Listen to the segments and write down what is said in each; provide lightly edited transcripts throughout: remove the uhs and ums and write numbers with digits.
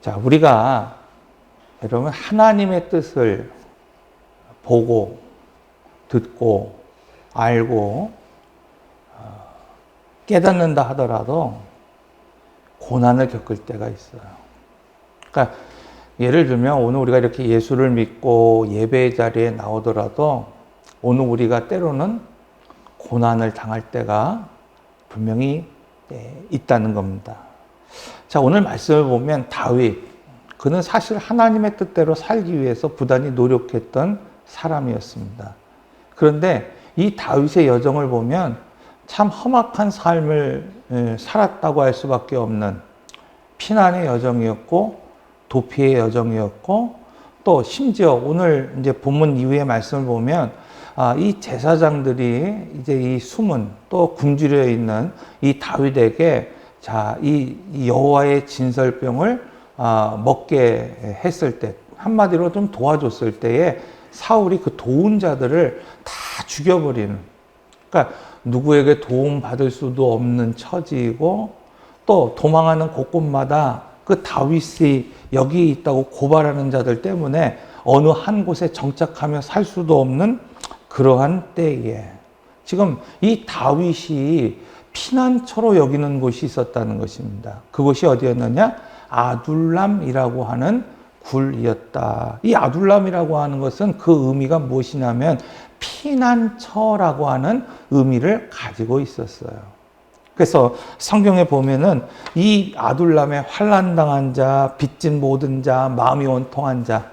자, 우리가 여러분 하나님의 뜻을 보고 듣고 알고 깨닫는다 하더라도 고난을 겪을 때가 있어요. 그러니까 예를 들면 오늘 우리가 이렇게 예수를 믿고 예배의 자리에 나오더라도 오늘 우리가 때로는 고난을 당할 때가 분명히 있다는 겁니다. 자, 오늘 말씀을 보면 다윗, 그는 사실 하나님의 뜻대로 살기 위해서 부단히 노력했던 사람이었습니다. 그런데 이 다윗의 여정을 보면 참 험악한 삶을 살았다고 할 수밖에 없는 피난의 여정이었고 도피의 여정이었고 또 심지어 오늘 이제 본문 이후의 말씀을 보면 이 제사장들이 이제 이 숨은 또 굶주려 있는 이 다윗에게 자, 이 여호와의 진설병을 먹게 했을 때, 한마디로 좀 도와줬을 때에 사울이 그 도운 자들을 다 죽여버리는, 그러니까 누구에게 도움 받을 수도 없는 처지이고 또 도망하는 곳곳마다 그 다윗이 여기 있다고 고발하는 자들 때문에 어느 한 곳에 정착하며 살 수도 없는 그러한 때에 지금 이 다윗이 피난처로 여기는 곳이 있었다는 것입니다. 그곳이 어디였느냐? 아둘람이라고 하는 굴이었다. 이 아둘람이라고 하는 것은 그 의미가 무엇이냐면 피난처라고 하는 의미를 가지고 있었어요. 그래서 성경에 보면은 이 아둘람에 환난당한 자, 빚진 모든 자, 마음이 원통한 자,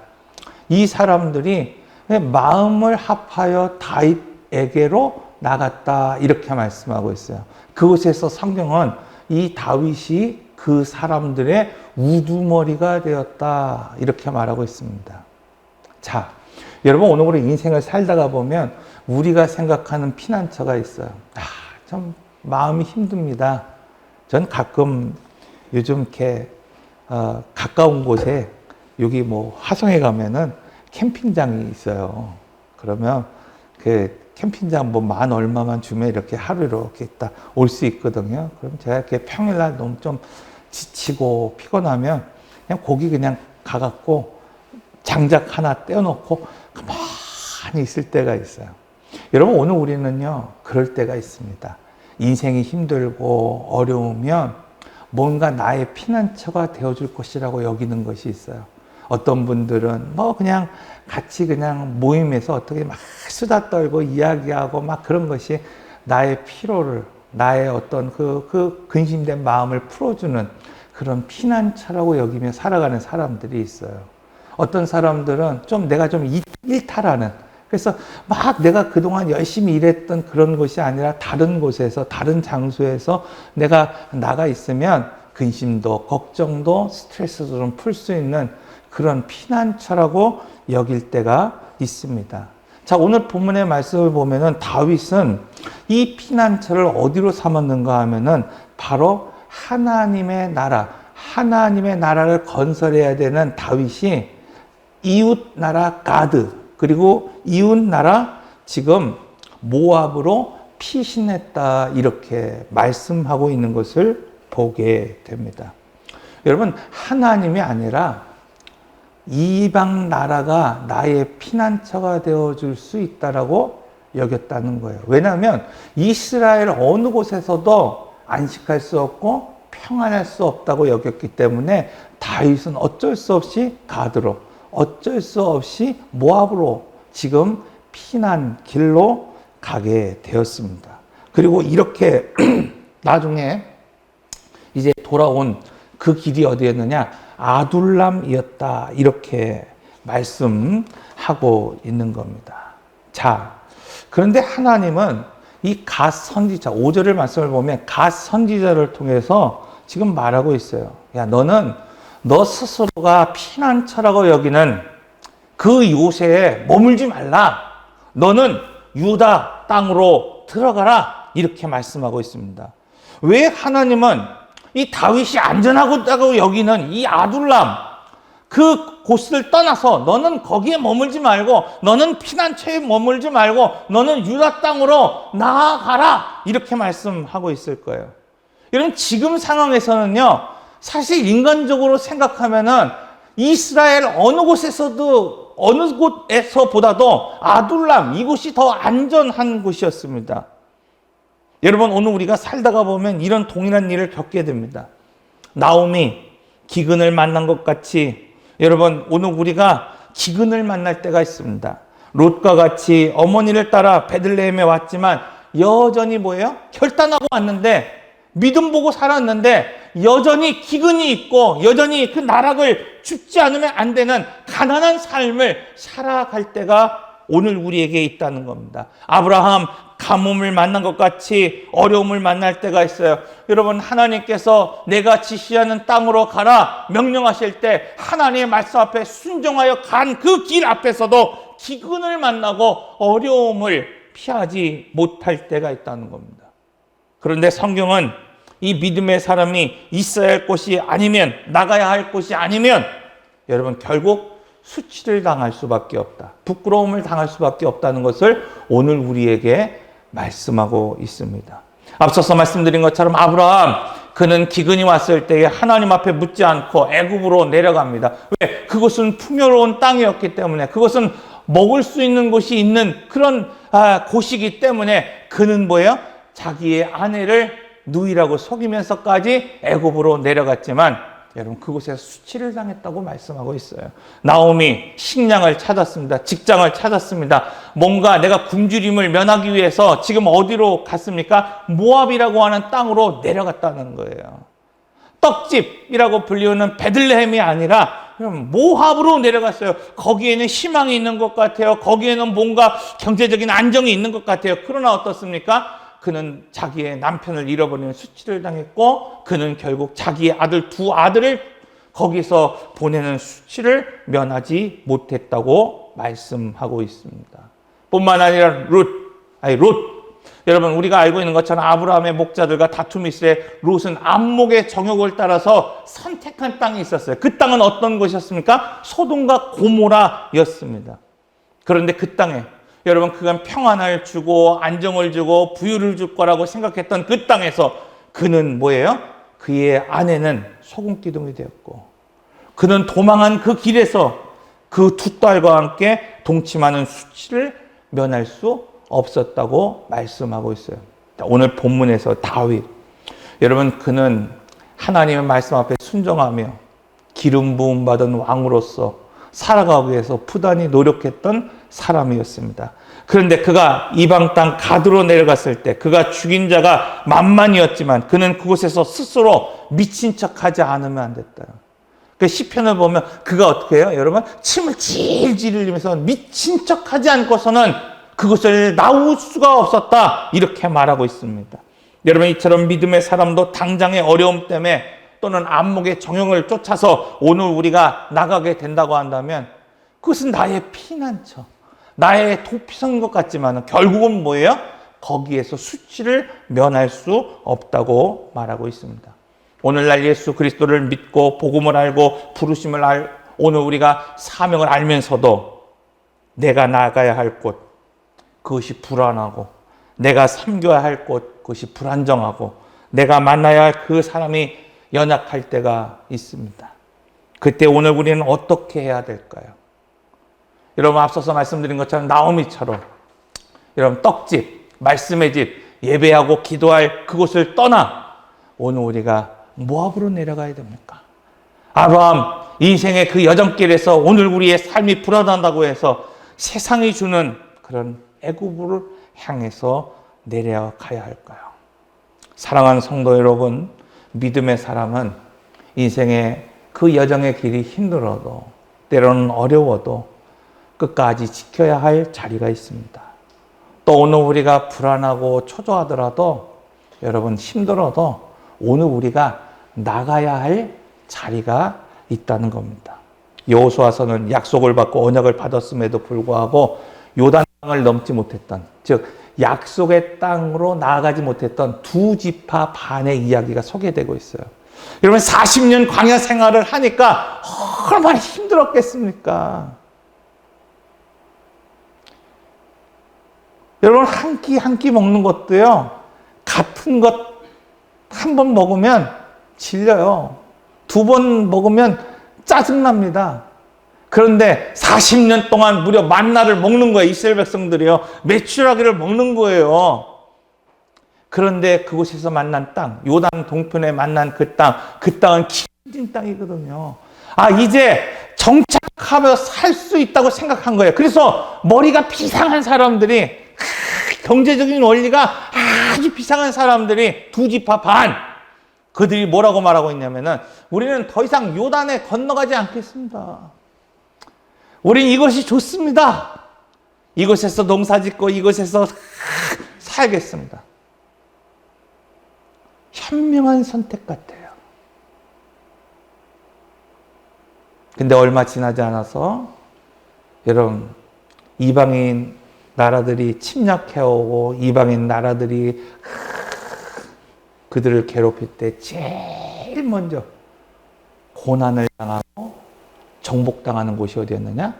이 사람들이 마음을 합하여 다윗에게로 나갔다 이렇게 말씀하고 있어요. 그곳에서 성경은 이 다윗이 그 사람들의 우두머리가 되었다 이렇게 말하고 있습니다. 자, 여러분 오늘 우리 인생을 살다가 보면 우리가 생각하는 피난처가 있어요. 좀 마음이 힘듭니다. 전 가끔 요즘 이렇게 가까운 곳에 여기 뭐 화성에 가면은 캠핑장이 있어요. 그러면 그 캠핑장 뭐 만 얼마만 주면 이렇게 하루 이렇게 있다 올 수 있거든요. 그럼 제가 이렇게 평일날 너무 좀 지치고 피곤하면 그냥 거기 그냥 가갖고 장작 하나 떼어놓고 가만히 있을 때가 있어요. 여러분 오늘 우리는요 그럴 때가 있습니다. 인생이 힘들고 어려우면 뭔가 나의 피난처가 되어줄 것이라고 여기는 것이 있어요. 어떤 분들은 뭐 그냥 같이 그냥 모임에서 어떻게 막 수다 떨고 이야기하고 막 그런 것이 나의 피로를, 나의 어떤 그 근심된 마음을 풀어주는 그런 피난처라고 여기며 살아가는 사람들이 있어요. 어떤 사람들은 좀 내가 좀 일탈하는, 그래서 막 내가 그동안 열심히 일했던 그런 곳이 아니라 다른 곳에서, 다른 장소에서 내가 나가 있으면 근심도, 걱정도, 스트레스도 좀 풀 수 있는 그런 피난처라고 여길 때가 있습니다. 자, 오늘 본문의 말씀을 보면은 다윗은 이 피난처를 어디로 삼았는가 하면은 바로 하나님의 나라, 하나님의 나라를 건설해야 되는 다윗이 이웃 나라 가드, 그리고 이웃 나라 지금 모압으로 피신했다 이렇게 말씀하고 있는 것을 보게 됩니다. 여러분 하나님이 아니라 이방 나라가 나의 피난처가 되어줄 수 있다라고 여겼다는 거예요. 왜냐하면 이스라엘 어느 곳에서도 안식할 수 없고 평안할 수 없다고 여겼기 때문에 다윗은 어쩔 수 없이 가드로, 어쩔 수 없이 모압으로 지금 피난 길로 가게 되었습니다. 그리고 이렇게 나중에 이제 돌아온 그 길이 어디였느냐? 아둘람이었다 이렇게 말씀하고 있는 겁니다. 자, 그런데 하나님은 이 갓 선지자, 5절의 말씀을 보면 갓 선지자를 통해서 지금 말하고 있어요. 야, 너는 너 스스로가 피난처라고 여기는 그 요새에 머물지 말라. 너는 유다 땅으로 들어가라. 이렇게 말씀하고 있습니다. 왜 하나님은 이 다윗이 안전하다고 여기는 이 아둘람 그 곳을 떠나서 너는 거기에 머물지 말고 너는 피난처에 머물지 말고 너는 유다 땅으로 나아가라 이렇게 말씀하고 있을 거예요. 여러분 지금 상황에서는요 사실 인간적으로 생각하면은 이스라엘 어느 곳에서보다도 아둘람, 이곳이 더 안전한 곳이었습니다. 여러분, 오늘 우리가 살다가 보면 이런 동일한 일을 겪게 됩니다. 나오미, 기근을 만난 것 같이 여러분, 오늘 우리가 기근을 만날 때가 있습니다. 롯과 같이 어머니를 따라 베들레헴에 왔지만 여전히 뭐예요? 결단하고 왔는데, 믿음 보고 살았는데 여전히 기근이 있고 여전히 그 나락을 줍지 않으면 안 되는 가난한 삶을 살아갈 때가 오늘 우리에게 있다는 겁니다. 아브라함, 가뭄을 만난 것 같이 어려움을 만날 때가 있어요. 여러분, 하나님께서 내가 지시하는 땅으로 가라 명령하실 때 하나님의 말씀 앞에 순종하여 간 그 길 앞에서도 기근을 만나고 어려움을 피하지 못할 때가 있다는 겁니다. 그런데 성경은 이 믿음의 사람이 있어야 할 곳이 아니면, 나가야 할 곳이 아니면 여러분 결국 수치를 당할 수밖에 없다, 부끄러움을 당할 수밖에 없다는 것을 오늘 우리에게 말씀하고 있습니다. 앞서서 말씀드린 것처럼 아브라함, 그는 기근이 왔을 때에 하나님 앞에 묻지 않고 애굽으로 내려갑니다. 왜? 그것은 풍요로운 땅이었기 때문에, 그것은 먹을 수 있는 곳이 있는 그런 곳이기 때문에 그는 뭐예요? 자기의 아내를 누이라고 속이면서까지 애굽으로 내려갔지만 여러분, 그곳에서 수치를 당했다고 말씀하고 있어요. 나오미 식량을 찾았습니다. 직장을 찾았습니다. 뭔가 내가 굶주림을 면하기 위해서 지금 어디로 갔습니까? 모압이라고 하는 땅으로 내려갔다는 거예요. 떡집이라고 불리우는 베들레헴이 아니라 모압으로 내려갔어요. 거기에는 희망이 있는 것 같아요. 거기에는 뭔가 경제적인 안정이 있는 것 같아요. 그러나 어떻습니까? 그는 자기의 남편을 잃어버리는 수치를 당했고, 그는 결국 자기의 두 아들을 거기서 보내는 수치를 면하지 못했다고 말씀하고 있습니다. 뿐만 아니라 롯. 여러분, 우리가 알고 있는 것처럼 아브라함의 목자들과 다툼이 있을 때 롯은 안목의 정욕을 따라서 선택한 땅이 있었어요. 그 땅은 어떤 곳이었습니까? 소돔과 고모라였습니다. 그런데 그 땅에 여러분, 그간 평안을 주고 안정을 주고 부유를 줄 거라고 생각했던 그 땅에서 그는 뭐예요? 그의 아내는 소금 기둥이 되었고, 그는 도망한 그 길에서 그 두 딸과 함께 동침하는 수치를 면할 수 없었다고 말씀하고 있어요. 오늘 본문에서 다윗, 여러분, 그는 하나님의 말씀 앞에 순종하며 기름 부음 받은 왕으로서 살아가기 위해서 부단히 노력했던 사람이었습니다. 그런데 그가 이방 땅 가드로 내려갔을 때 그가 죽인 자가 만만이었지만 그는 그곳에서 스스로 미친 척하지 않으면 안 됐다. 그 시편을 보면 그가 어떻게 해요? 여러분, 침을 질질 흘리면서 미친 척하지 않고서는 그곳을 나올 수가 없었다, 이렇게 말하고 있습니다. 여러분, 이처럼 믿음의 사람도 당장의 어려움 때문에 또는 안목의 정욕을 쫓아서 오늘 우리가 나가게 된다고 한다면 그것은 나의 피난처, 나의 도피성인 것 같지만 결국은 뭐예요? 거기에서 수치를 면할 수 없다고 말하고 있습니다. 오늘날 예수 그리스도를 믿고 복음을 알고 부르심을 오늘 우리가 사명을 알면서도 내가 나가야 할 곳, 그것이 불안하고, 내가 섬겨야 할 곳, 그것이 불안정하고, 내가 만나야 할 그 사람이 연약할 때가 있습니다. 그때 오늘 우리는 어떻게 해야 될까요? 여러분, 앞서서 말씀드린 것처럼 나오미처럼 여러분, 떡집, 말씀의 집, 예배하고 기도할 그곳을 떠나 오늘 우리가 모압으로 내려가야 됩니까? 아브라함 인생의 그 여정길에서 오늘 우리의 삶이 불안하다고 해서 세상이 주는 그런 애굽을 향해서 내려가야 할까요? 사랑하는 성도 여러분, 믿음의 사람은 인생의 그 여정의 길이 힘들어도 때로는 어려워도 끝까지 지켜야 할 자리가 있습니다. 또 오늘 우리가 불안하고 초조하더라도 여러분, 힘들어도 오늘 우리가 나가야 할 자리가 있다는 겁니다. 여호수아서는 약속을 받고 언약을 받았음에도 불구하고 요단강을 넘지 못했던, 즉 약속의 땅으로 나아가지 못했던 두 지파 반의 이야기가 소개되고 있어요. 여러분, 40년 광야 생활을 하니까 얼마나 힘들었겠습니까? 여러분, 한 끼 먹는 것도요, 같은 것 한 번 먹으면 질려요. 두 번 먹으면 짜증납니다. 그런데 40년 동안 무려 만나를 먹는 거예요. 이스라엘 백성들이요. 메추라기를 먹는 거예요. 그런데 그곳에서 만난 땅, 요단 동편에 만난 그 땅은 기름진 땅이거든요. 아, 이제 정착하며 살 수 있다고 생각한 거예요. 그래서 머리가 비상한 사람들이, 경제적인 원리가 아주 비상한 사람들이 두 지파 반, 그들이 뭐라고 말하고 있냐면은 우리는 더 이상 요단에 건너가지 않겠습니다. 우린 이것이 좋습니다. 이곳에서 농사짓고 이곳에서 살겠습니다. 현명한 선택 같아요. 근데 얼마 지나지 않아서 여러분, 이방인 나라들이 침략해오고 이방인 나라들이 그들을 괴롭힐 때 제일 먼저 고난을 당하고 정복당하는 곳이 어디였느냐?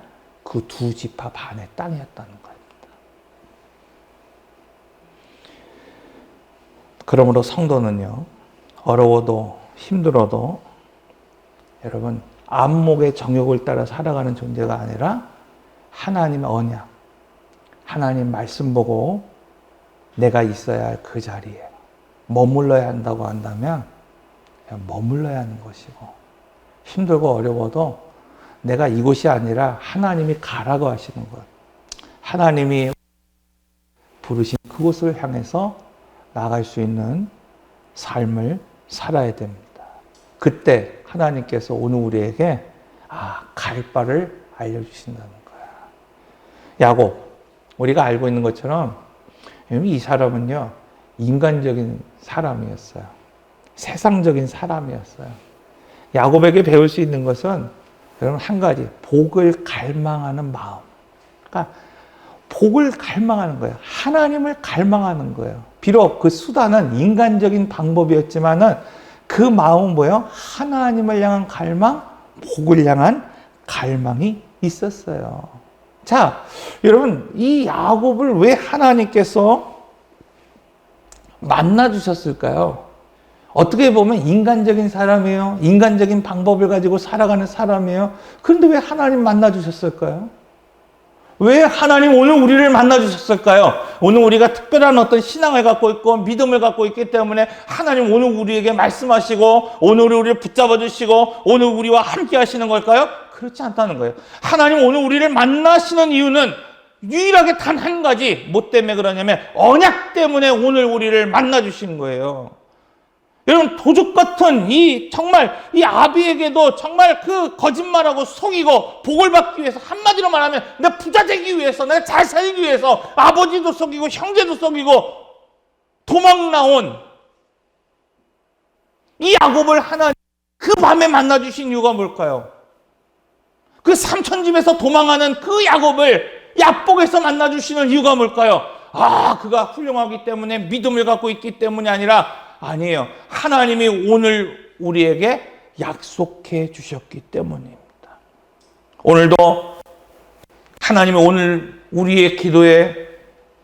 그 두 지파 반의 땅이었다는 겁니다. 그러므로 성도는요, 어려워도 힘들어도 여러분, 안목의 정욕을 따라 살아가는 존재가 아니라 하나님의 언약, 하나님 말씀 보고 내가 있어야 할 그 자리에 머물러야 한다고 한다면 그냥 머물러야 하는 것이고, 힘들고 어려워도 내가 이곳이 아니라 하나님이 가라고 하시는 것, 하나님이 부르신 그곳을 향해서 나아갈 수 있는 삶을 살아야 됩니다. 그때 하나님께서 오늘 우리에게 갈 바를 알려주신다는 거야. 야곱, 우리가 알고 있는 것처럼 이 사람은요, 인간적인 사람이었어요. 세상적인 사람이었어요. 야곱에게 배울 수 있는 것은 여러분 한 가지, 복을 갈망하는 마음. 그러니까 복을 갈망하는 거예요. 하나님을 갈망하는 거예요. 비록 그 수단은 인간적인 방법이었지만은 그 마음은 뭐예요? 하나님을 향한 갈망, 복을 향한 갈망이 있었어요. 자, 여러분, 이 야곱을 왜 하나님께서 만나주셨을까요? 어떻게 보면 인간적인 사람이에요. 인간적인 방법을 가지고 살아가는 사람이에요. 그런데 왜 하나님 만나주셨을까요? 왜 하나님 오늘 우리를 만나주셨을까요? 오늘 우리가 특별한 어떤 신앙을 갖고 있고 믿음을 갖고 있기 때문에 하나님 오늘 우리에게 말씀하시고 오늘 우리를 붙잡아 주시고 오늘 우리와 함께 하시는 걸까요? 그렇지 않다는 거예요. 하나님 오늘 우리를 만나시는 이유는 유일하게 단 한 가지, 뭐 때문에 그러냐면 언약 때문에 오늘 우리를 만나주신 거예요. 여러분, 도적 같은 정말 이 아비에게도 정말 그 거짓말하고 속이고 복을 받기 위해서, 한마디로 말하면 내 부자 되기 위해서, 내가 잘 살기 위해서 아버지도 속이고 형제도 속이고 도망 나온 이 야곱을 하나님 그 밤에 만나주신 이유가 뭘까요? 그 삼촌 집에서 도망하는 그 야곱을 야복에서 만나주시는 이유가 뭘까요? 그가 훌륭하기 때문에, 믿음을 갖고 있기 때문이 아니에요. 하나님이 오늘 우리에게 약속해 주셨기 때문입니다. 오늘도 하나님이 오늘 우리의 기도에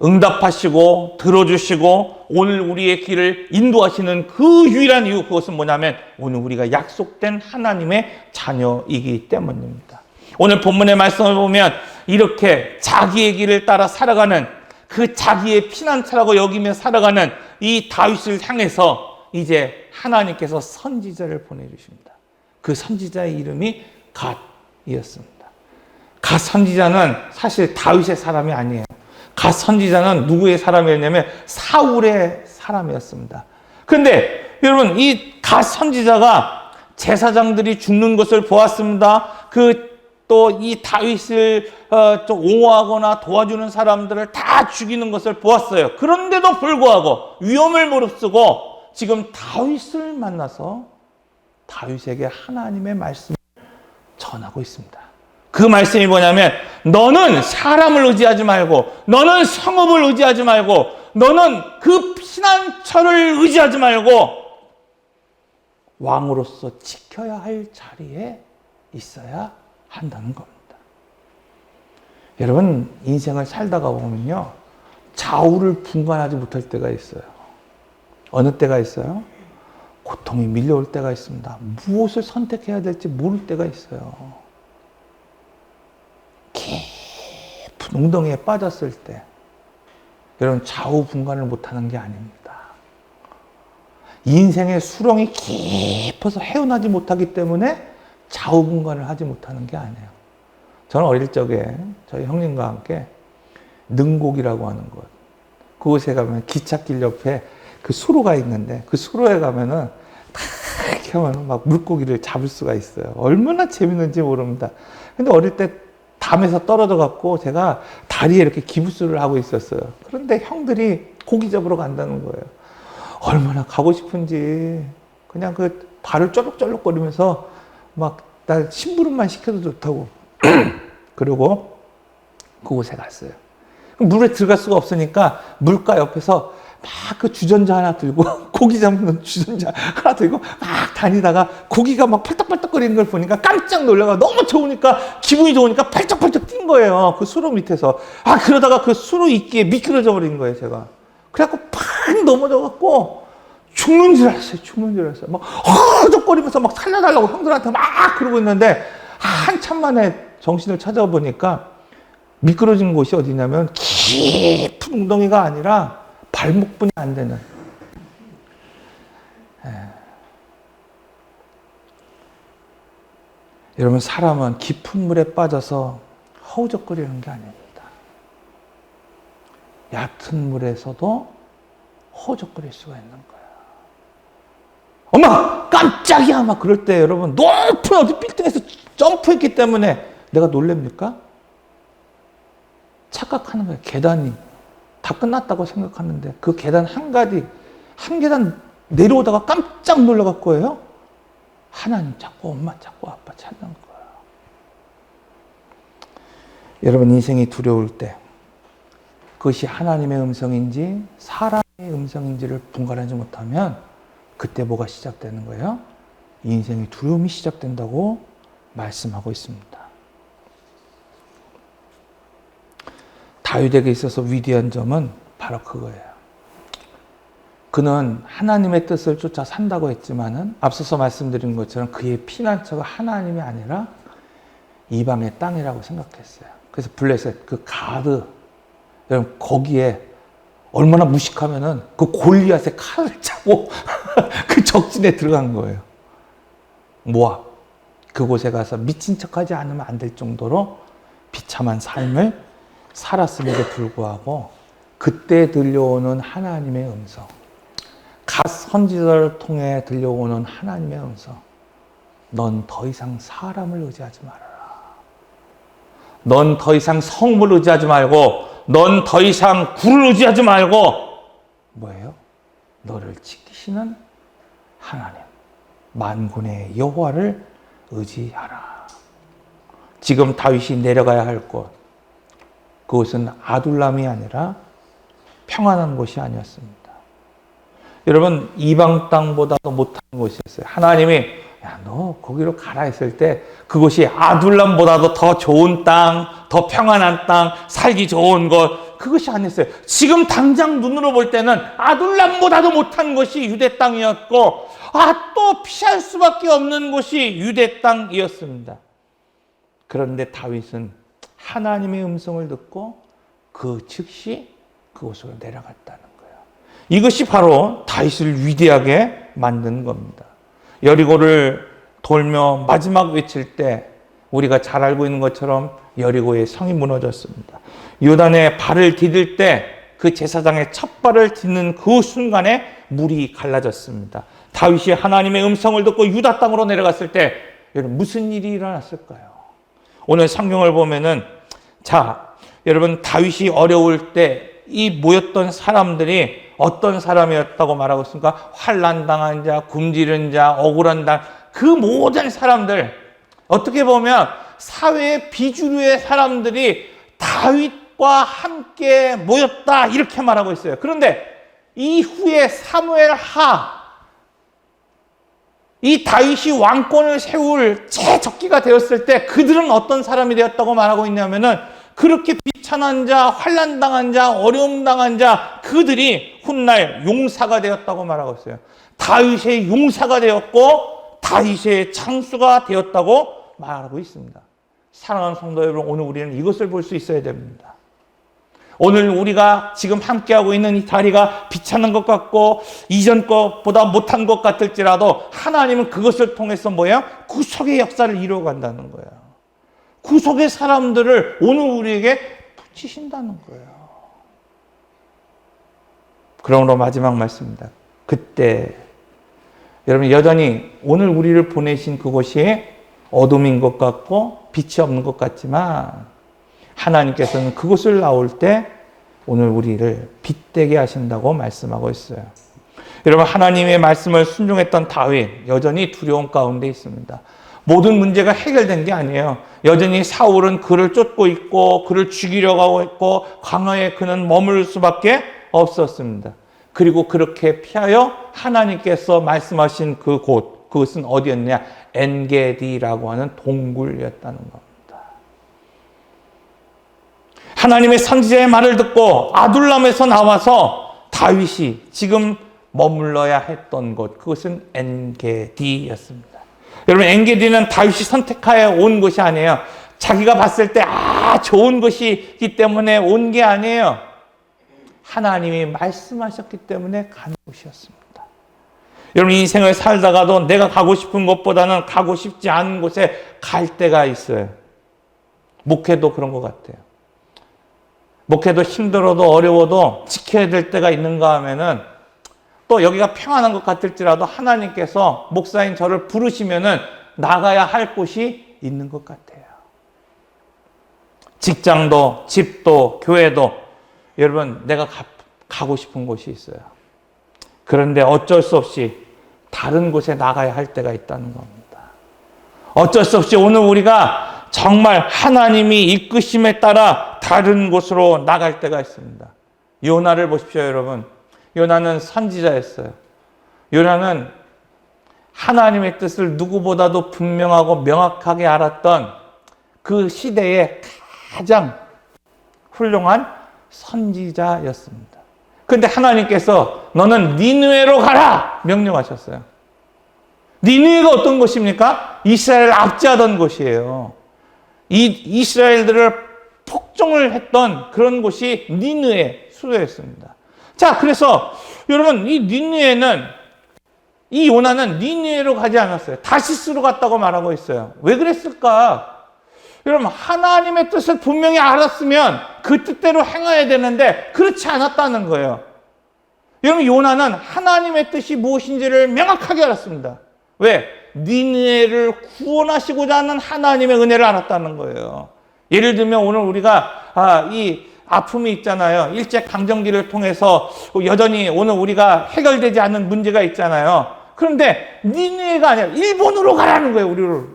응답하시고 들어주시고 오늘 우리의 길을 인도하시는 그 유일한 이유, 그것은 뭐냐면 오늘 우리가 약속된 하나님의 자녀이기 때문입니다. 오늘 본문의 말씀을 보면 이렇게 자기의 길을 따라 살아가는, 그 자기의 피난처라고 여기며 살아가는 이 다윗을 향해서 이제 하나님께서 선지자를 보내주십니다. 그 선지자의 이름이 갓이었습니다. 갓 선지자는 사실 다윗의 사람이 아니에요. 갓 선지자는 누구의 사람이었냐면 사울의 사람이었습니다. 그런데 여러분, 이 갓 선지자가 제사장들이 죽는 것을 보았습니다. 또 이 다윗을 좀 옹호하거나 도와주는 사람들을 다 죽이는 것을 보았어요. 그런데도 불구하고 위험을 무릅쓰고 지금 다윗을 만나서 다윗에게 하나님의 말씀을 전하고 있습니다. 그 말씀이 뭐냐면 너는 사람을 의지하지 말고, 너는 성읍을 의지하지 말고, 너는 그 피난처를 의지하지 말고 왕으로서 지켜야 할 자리에 있어야 한다는 겁니다. 여러분, 인생을 살다가 보면요, 좌우를 분간하지 못할 때가 있어요. 어느 때가 있어요? 고통이 밀려올 때가 있습니다. 무엇을 선택해야 될지 모를 때가 있어요. 깊은 웅덩이에 빠졌을 때 여러분 좌우분간을 못하는 게 아닙니다. 인생의 수렁이 깊어서 헤어나지 못하기 때문에 좌우분간을 하지 못하는 게 아니에요. 저는 어릴 적에 저희 형님과 함께 능곡이라고 하는 곳, 그곳에 가면 기찻길 옆에 그 수로가 있는데 그 수로에 가면은 딱 이렇게 하면 막 물고기를 잡을 수가 있어요. 얼마나 재밌는지 모릅니다. 근데 어릴 때 담에서 떨어져 갖고 제가 다리에 이렇게 기부스를 하고 있었어요. 그런데 형들이 고기 잡으러 간다는 거예요. 얼마나 가고 싶은지 그냥 그 발을 쩔룩쩔룩거리면서 막 나 심부름만 시켜도 좋다고. 그리고 그곳에 갔어요. 물에 들어갈 수가 없으니까 물가 옆에서 막 그 주전자 하나 들고 고기 잡는 주전자 하나 들고 막 다니다가 고기가 막 팔딱팔딱거리는 걸 보니까 깜짝 놀라가 너무 좋으니까 기분이 좋으니까 팔짝팔짝 뛴 거예요. 그 수로 밑에서. 그러다가 그 수로 이끼에 미끄러져 버린 거예요, 제가. 그래갖고 팍 넘어져 갖고 죽는 줄 알았어요. 죽는 줄 알았어요. 막 허덕거리면서 막 살려달라고 형들한테 막 그러고 있는데 한참 만에 정신을 찾아보니까 미끄러진 곳이 어디냐면 깊은 웅덩이가 아니라 발목분이 안 되는. 여러분, 사람은 깊은 물에 빠져서 허우적거리는 게 아닙니다. 얕은 물에서도 허우적거릴 수가 있는 거예요. 엄마! 깜짝이야! 막 그럴 때 여러분, 높은 어디 빌딩에서 점프했기 때문에 내가 놀랍니까? 착각하는 거예요. 계단이 다 끝났다고 생각하는데 그 계단 한 계단 내려오다가 깜짝 놀라갖고 해요. 하나님 찾고 엄마 찾고 아빠 찾는 거예요. 여러분, 인생이 두려울 때 그것이 하나님의 음성인지 사람의 음성인지를 분간하지 못하면 그때 뭐가 시작되는 거예요? 인생의 두려움이 시작된다고 말씀하고 있습니다. 다윗에게 있어서 위대한 점은 바로 그거예요. 그는 하나님의 뜻을 쫓아 산다고 했지만은 앞서서 말씀드린 것처럼 그의 피난처가 하나님이 아니라 이방의 땅이라고 생각했어요. 그래서 블레셋, 그 가드, 여러분 거기에 얼마나 무식하면은 그 골리앗의 칼을 차고 그 적진에 들어간 거예요. 모압, 그곳에 가서 미친 척하지 않으면 안 될 정도로 비참한 삶을 살았음에도 불구하고 그때 들려오는 하나님의 음성, 갓 선지자를 통해 들려오는 하나님의 음성, 넌 더 이상 사람을 의지하지 말아라. 넌 더 이상 성물 의지하지 말고, 넌 더 이상 굴을 의지하지 말고, 뭐예요? 너를 지키시는 하나님, 만군의 여호와를 의지하라. 지금 다윗이 내려가야 할 곳, 그것은 아둘람이 아니라 평안한 곳이 아니었습니다. 여러분, 이방 땅보다도 못한 곳이었어요. 하나님이 야, 너 거기로 가라 했을 때 그곳이 아둘람보다도 더 좋은 땅, 더 평안한 땅, 살기 좋은 곳, 그것이 아니었어요. 지금 당장 눈으로 볼 때는 아둘람보다도 못한 곳이 유대 땅이었고, 또 피할 수밖에 없는 곳이 유대 땅이었습니다. 그런데 다윗은 하나님의 음성을 듣고 그 즉시 그곳으로 내려갔다는 거예요. 이것이 바로 다윗을 위대하게 만든 겁니다. 여리고를 돌며 마지막 외칠 때 우리가 잘 알고 있는 것처럼 여리고의 성이 무너졌습니다. 요단에 발을 디딜 때 그 제사장의 첫 발을 딛는 그 순간에 물이 갈라졌습니다. 다윗이 하나님의 음성을 듣고 유다 땅으로 내려갔을 때 여러분 무슨 일이 일어났을까요? 오늘 성경을 보면은 여러분 다윗이 어려울 때 이 모였던 사람들이 어떤 사람이었다고 말하고 있습니까? 환난당한 자, 굶주린 자, 억울한 자, 그 모든 사람들, 어떻게 보면 사회의 비주류의 사람들이 다윗과 함께 모였다 이렇게 말하고 있어요. 그런데 이후에 사무엘 이 다윗이 왕권을 세울 최적기가 되었을 때 그들은 어떤 사람이 되었다고 말하고 있냐면은 그렇게 비천한 자, 환난당한 자, 어려움 당한 자, 그들이 훗날 용사가 되었다고 말하고 있어요. 다윗의 용사가 되었고 다윗의 장수가 되었다고 말하고 있습니다. 사랑하는 성도 여러분, 오늘 우리는 이것을 볼 수 있어야 됩니다. 오늘 우리가 지금 함께하고 있는 이 자리가 비참한 것 같고 이전 것보다 못한 것 같을지라도 하나님은 그것을 통해서 뭐예요? 구속의 역사를 이루어간다는 거예요. 구속의 사람들을 오늘 우리에게 붙이신다는 거예요. 그러므로 마지막 말씀입니다. 그때 여러분 여전히 오늘 우리를 보내신 그곳이 어둠인 것 같고 빛이 없는 것 같지만 하나님께서는 그곳을 나올 때 오늘 우리를 빛되게 하신다고 말씀하고 있어요. 여러분 하나님의 말씀을 순종했던 다윗 여전히 두려움 가운데 있습니다. 모든 문제가 해결된 게 아니에요. 여전히 사울은 그를 쫓고 있고 그를 죽이려고 하고 있고 광야에 그는 머물 수밖에 없었습니다. 그리고 그렇게 피하여 하나님께서 말씀하신 그것은 어디였냐? 엔게디라고 하는 동굴이었다는 겁니다. 하나님의 선지자의 말을 듣고 아둘람에서 나와서 다윗이 지금 머물러야 했던 곳, 그것은 엔게디였습니다. 여러분 엔게디는 다윗이 선택하여 온 곳이 아니에요. 자기가 봤을 때 좋은 곳이기 때문에 온 게 아니에요. 하나님이 말씀하셨기 때문에 간 곳이었습니다. 여러분 인생을 살다가도 내가 가고 싶은 곳보다는 가고 싶지 않은 곳에 갈 때가 있어요. 목회도 그런 것 같아요. 목회도 힘들어도 어려워도 지켜야 될 때가 있는가 하면은 또 여기가 평안한 것 같을지라도 하나님께서 목사인 저를 부르시면은 나가야 할 곳이 있는 것 같아요. 직장도 집도 교회도 여러분 내가 가고 싶은 곳이 있어요. 그런데 어쩔 수 없이 다른 곳에 나가야 할 때가 있다는 겁니다. 어쩔 수 없이 오늘 우리가 정말 하나님이 이끄심에 따라 다른 곳으로 나갈 때가 있습니다. 요나를 보십시오, 여러분. 요나는 선지자였어요. 요나는 하나님의 뜻을 누구보다도 분명하고 명확하게 알았던 그 시대의 가장 훌륭한 선지자였습니다. 그런데 하나님께서 너는 니느웨로 가라 명령하셨어요. 니느웨가 어떤 곳입니까? 이스라엘을 압제하던 곳이에요. 이 이스라엘들을 폭정을 했던 그런 곳이 니느웨 수도였습니다. 자, 그래서 여러분 이 니느웨는 이 요나는 니느웨로 가지 않았어요. 다시스로 갔다고 말하고 있어요. 왜 그랬을까? 여러분 하나님의 뜻을 분명히 알았으면 그 뜻대로 행해야 되는데 그렇지 않았다는 거예요. 여러분 요나는 하나님의 뜻이 무엇인지를 명확하게 알았습니다. 왜? 니느웨를 구원하시고자 하는 하나님의 은혜를 알았다는 거예요. 예를 들면 오늘 우리가 이 아픔이 있잖아요. 일제강점기를 통해서 여전히 오늘 우리가 해결되지 않는 문제가 있잖아요. 그런데 니느웨가 아니라 일본으로 가라는 거예요.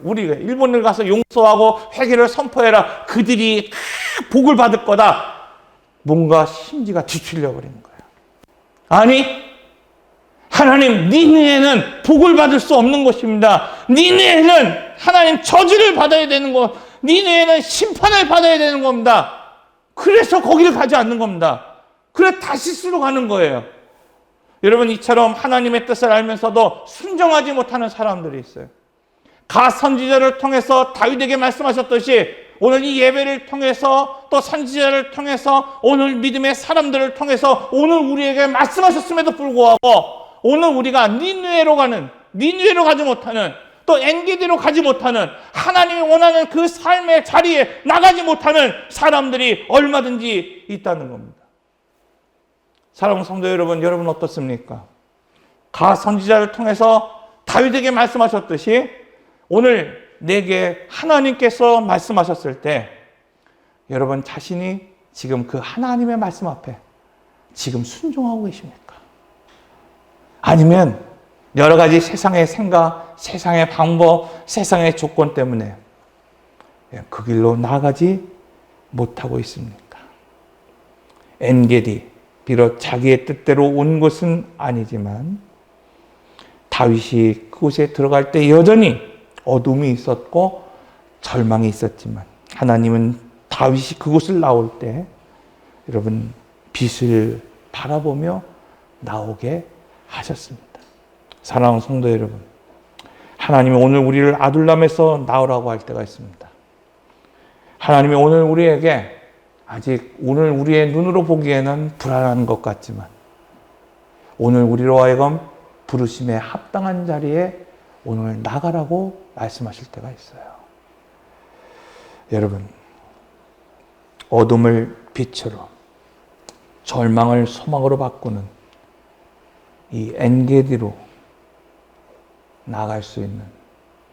우리가 일본을 가서 용서하고 회개를 선포해라. 그들이 복을 받을 거다. 뭔가 심지가 뒤틀려 버린 거예요. 아니 하나님 니느웨는 복을 받을 수 없는 곳입니다. 니느웨는 하나님 저주를 받아야 되는 것, 니느웨는 심판을 받아야 되는 겁니다. 그래서 거기를 가지 않는 겁니다. 그래 다시스로 가는 거예요. 여러분 이처럼 하나님의 뜻을 알면서도 순종하지 못하는 사람들이 있어요. 가 선지자를 통해서 다윗에게 말씀하셨듯이 오늘 이 예배를 통해서 또 선지자를 통해서 오늘 믿음의 사람들을 통해서 오늘 우리에게 말씀하셨음에도 불구하고 오늘 우리가 니느웨로 가지 못하는 또 엔게디로 가지 못하는 하나님이 원하는 그 삶의 자리에 나가지 못하는 사람들이 얼마든지 있다는 겁니다. 사랑하는 성도 여러분 어떻습니까? 가 선지자를 통해서 다윗에게 말씀하셨듯이 오늘 내게 하나님께서 말씀하셨을 때 여러분 자신이 지금 그 하나님의 말씀 앞에 지금 순종하고 계십니까? 아니면 여러 가지 세상의 생각, 세상의 방법, 세상의 조건 때문에 그 길로 나가지 못하고 있습니까? 엔게디, 비록 자기의 뜻대로 온 것은 아니지만 다윗이 그곳에 들어갈 때 여전히 어둠이 있었고 절망이 있었지만 하나님은 다윗이 그곳을 나올 때 여러분 빛을 바라보며 나오게 하셨습니다. 사랑하는 성도 여러분, 하나님이 오늘 우리를 아둘람에서 나오라고 할 때가 있습니다. 하나님이 오늘 우리에게 아직 오늘 우리의 눈으로 보기에는 불안한 것 같지만 오늘 우리로 하여금 부르심에 합당한 자리에 오늘 나가라고 말씀하실 때가 있어요. 여러분, 어둠을 빛으로, 절망을 소망으로 바꾸는 이 엔게디로 나아갈 수 있는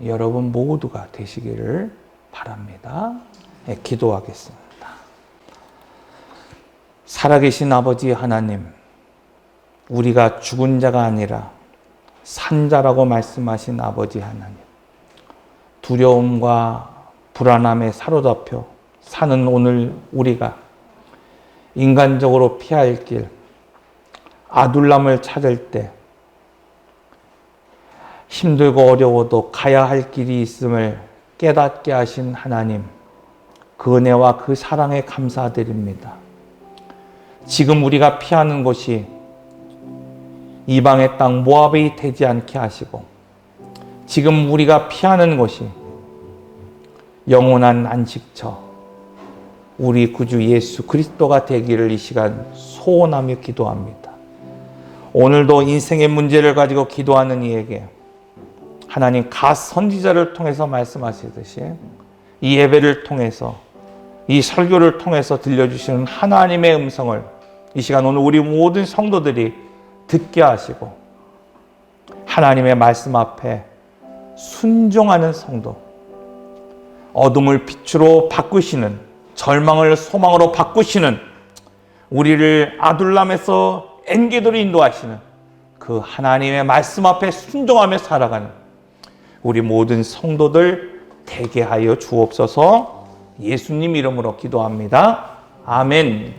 여러분 모두가 되시기를 바랍니다. 네, 기도하겠습니다. 살아계신 아버지 하나님, 우리가 죽은 자가 아니라 산 자라고 말씀하신 아버지 하나님, 두려움과 불안함에 사로잡혀 사는 오늘 우리가 인간적으로 피할 길, 아둘람을 찾을 때 힘들고 어려워도 가야 할 길이 있음을 깨닫게 하신 하나님, 그 은혜와 그 사랑에 감사드립니다. 지금 우리가 피하는 곳이 이방의 땅 모압이 되지 않게 하시고, 지금 우리가 피하는 곳이 영원한 안식처, 우리 구주 예수 그리스도가 되기를 이 시간 소원하며 기도합니다. 오늘도 인생의 문제를 가지고 기도하는 이에게 하나님 갓 선지자를 통해서 말씀하시듯이 이 예배를 통해서, 이 설교를 통해서 들려주시는 하나님의 음성을 이 시간 오늘 우리 모든 성도들이 듣게 하시고 하나님의 말씀 앞에 순종하는 성도, 어둠을 빛으로 바꾸시는, 절망을 소망으로 바꾸시는, 우리를 아둘람에서 엔게디로 인도하시는 그 하나님의 말씀 앞에 순종하며 살아가는 우리 모든 성도들 되게 하여 주옵소서. 예수님 이름으로 기도합니다. 아멘.